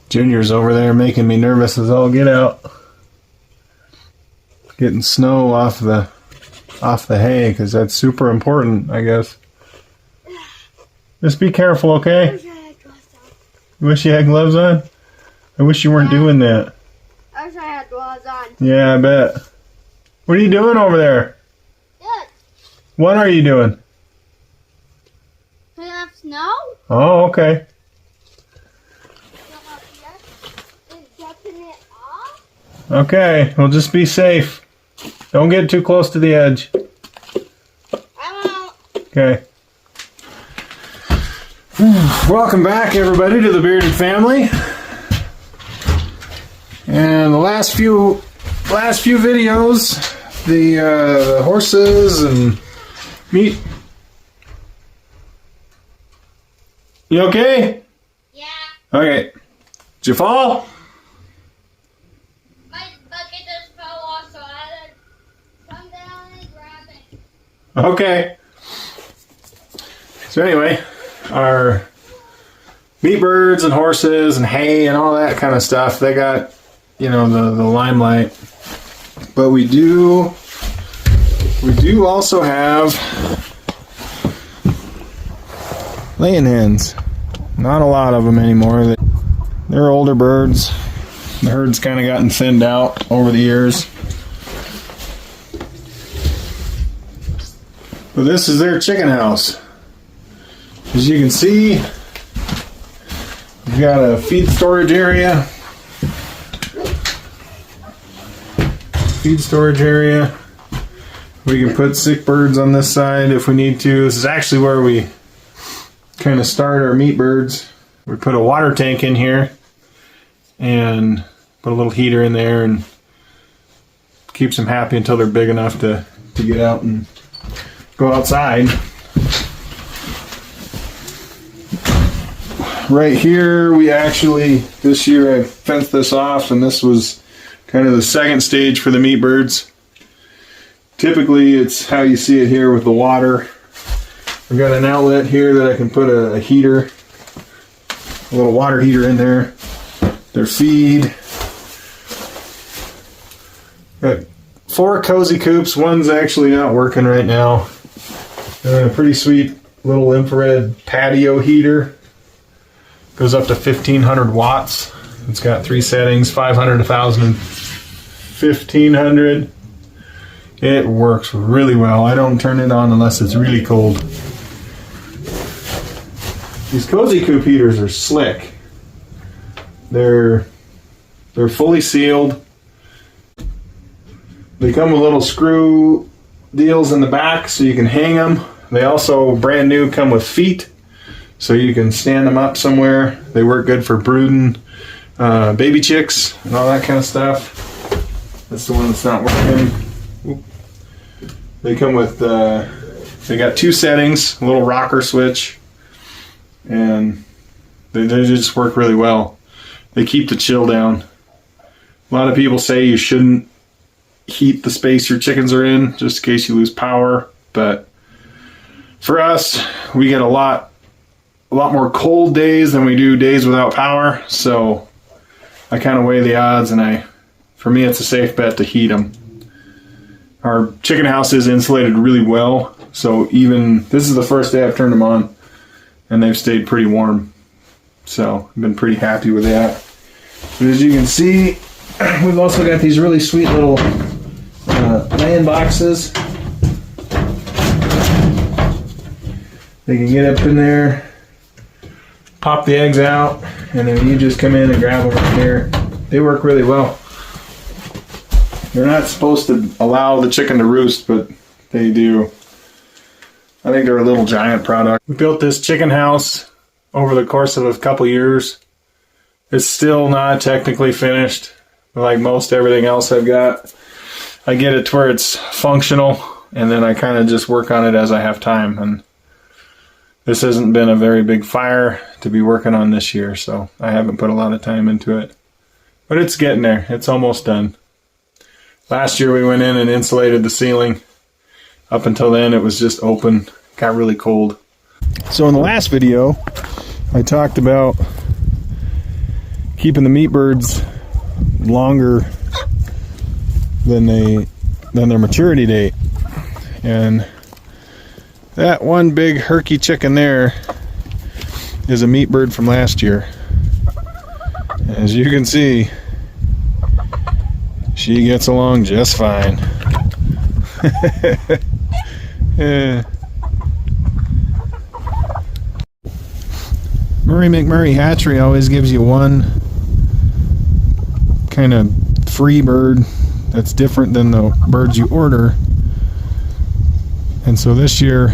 Junior's over there making me nervous as all get out. Getting snow off the hay, because that's super important, I guess. Just be careful, okay? You wish you had gloves on? I wish you weren't doing that. I wish I had gloves on. Yeah, I bet. What are you doing over there? Good. What are you doing? Clean up snow? Oh, okay. Okay, well, just be safe. Don't get too close to the edge. I won't. Okay. Welcome back, everybody, to the Bearded Family. And the last few videos, the horses and meat. You okay? Yeah. Okay. Did you fall? My bucket just fell off, so I had to come down and grab it. Okay. So anyway, our meat birds and horses and hay and all that kind of stuff, they got, you know, the limelight. But we do also have laying hens. Not a lot of them anymore. They're older birds. The herd's kind of gotten thinned out over the years. But this is their chicken house. As you can see, we've got a feed storage area. We can put sick birds on this side if we need to. This is actually where we kind of start our meat birds. We put a water tank in here and put a little heater in there and keeps them happy until they're big enough to get out and go outside. Right here, we actually, this year I fenced this off, and this was kind of the second stage for the meat birds. Typically, it's how you see it here with the water. I've got an outlet here that I can put a heater, a little water heater in there. Their feed. Got 4 cozy coops. One's actually not working right now. And a pretty sweet little infrared patio heater. Goes up to 1500 watts. It's got 3 settings, 500, 1000, and 1500. It works really well. I don't turn it on unless it's really cold. These cozy coop heaters are slick. They're fully sealed. They come with little screw deals in the back so you can hang them. They also, brand new, come with feet so you can stand them up somewhere. They work good for brooding baby chicks and all that kind of stuff. That's the one that's not working. Oop. They come with, they got 2 settings, a little rocker switch, and they just work really well. They keep the chill down. A lot of people say you shouldn't heat the space your chickens are in just in case you lose power, but for us, we get a lot more cold days than we do days without power, so I kind of weigh the odds, and for me it's a safe bet to heat them. Our chicken house is insulated really well, so even this is the first day I've turned them on and they've stayed pretty warm, so I've been pretty happy with that. But as you can see, we've also got these really sweet little laying boxes. They can get up in there, pop the eggs out, and then you just come in and grab them right here. They work really well. They're not supposed to allow the chicken to roost, but they do. I think they're a little giant product. We built this chicken house over the course of a couple years. It's still not technically finished, like most everything else I've got. I get it to where it's functional, and then I kind of just work on it as I have time. And this hasn't been a very big fire to be working on this year, so I haven't put a lot of time into it. But it's getting there. It's almost done. Last year we went in and insulated the ceiling. Up until then it was just open. Got really cold. So in the last video I talked about keeping the meat birds longer than their maturity date. And that one big herky chicken there is a meat bird from last year. As you can see, she gets along just fine. Yeah. Murray McMurray Hatchery always gives you one kind of free bird that's different than the birds you order. And so this year,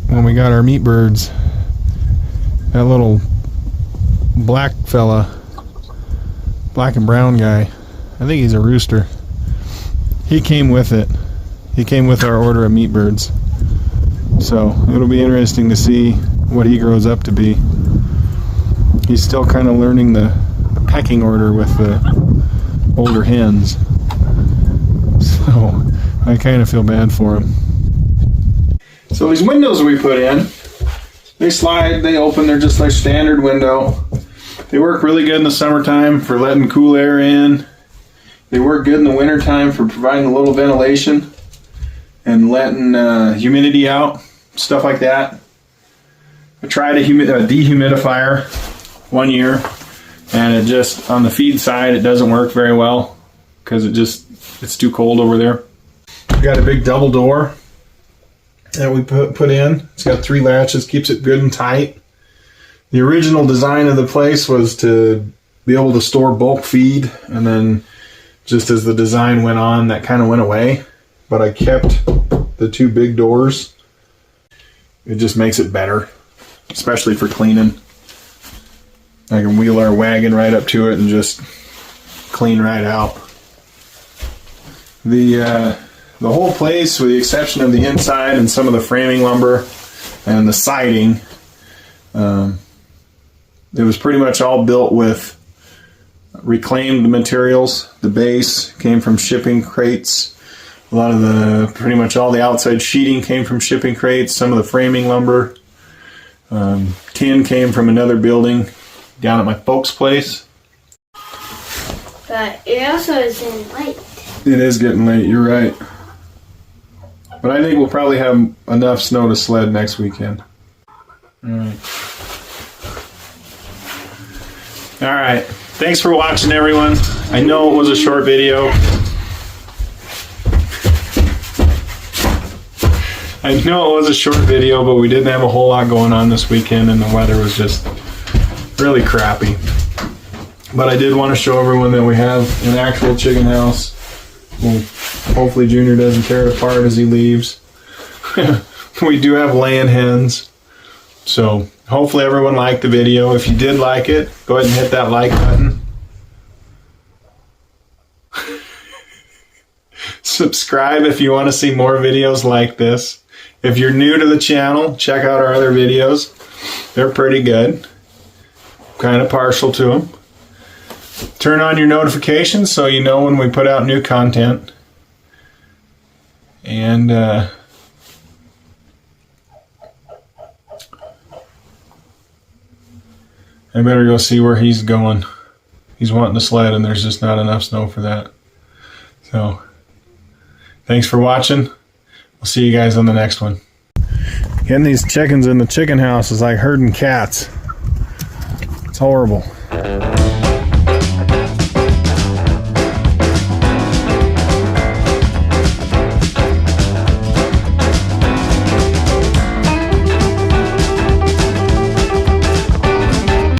when we got our meat birds, that little black fella, black and brown guy, I think he's a rooster, he came with it. He came with our order of meat birds. So it'll be interesting to see what he grows up to be. He's still kind of learning the pecking order with the older hens. So I kind of feel bad for him. So these windows we put in, they slide, they open, they're just like standard window. They work really good in the summertime for letting cool air in. They work good in the wintertime for providing a little ventilation and letting humidity out, stuff like that. I tried a dehumidifier one year, and it just, on the feed side, it doesn't work very well because it's too cold over there. We got a big double door that we put in. It's got 3 latches, keeps it good and tight. The original design of the place was to be able to store bulk feed, and then just as the design went on, that kind of went away. But I kept the 2 big doors. It just makes it better, especially for cleaning. I can wheel our wagon right up to it and just clean right out. The whole place, with the exception of the inside and some of the framing lumber and the siding, it was pretty much all built with reclaimed materials. The base came from shipping crates. A lot of pretty much all the outside sheeting came from shipping crates. Some of the framing lumber. Tin came from another building down at my folks' place. But it also is getting late. It is getting late, you're right. But I think we'll probably have enough snow to sled next weekend. Alright. Alright. Thanks for watching, everyone. I know it was a short video. I know it was a short video, but we didn't have a whole lot going on this weekend, and the weather was just really crappy. But I did want to show everyone that we have an actual chicken house. Well, hopefully Junior doesn't tear it apart as he leaves. We do have laying hens. So hopefully everyone liked the video. If you did like it, go ahead and hit that like button. Subscribe if you want to see more videos like this. If you're new to the channel, check out our other videos. They're pretty good. Kind of partial to them. Turn on your notifications so you know when we put out new content. And I better go see where he's going. He's wanting to sled, and there's just not enough snow for that. So, thanks for watching. We'll see you guys on the next one. Getting these chickens in the chicken house is like herding cats. It's horrible.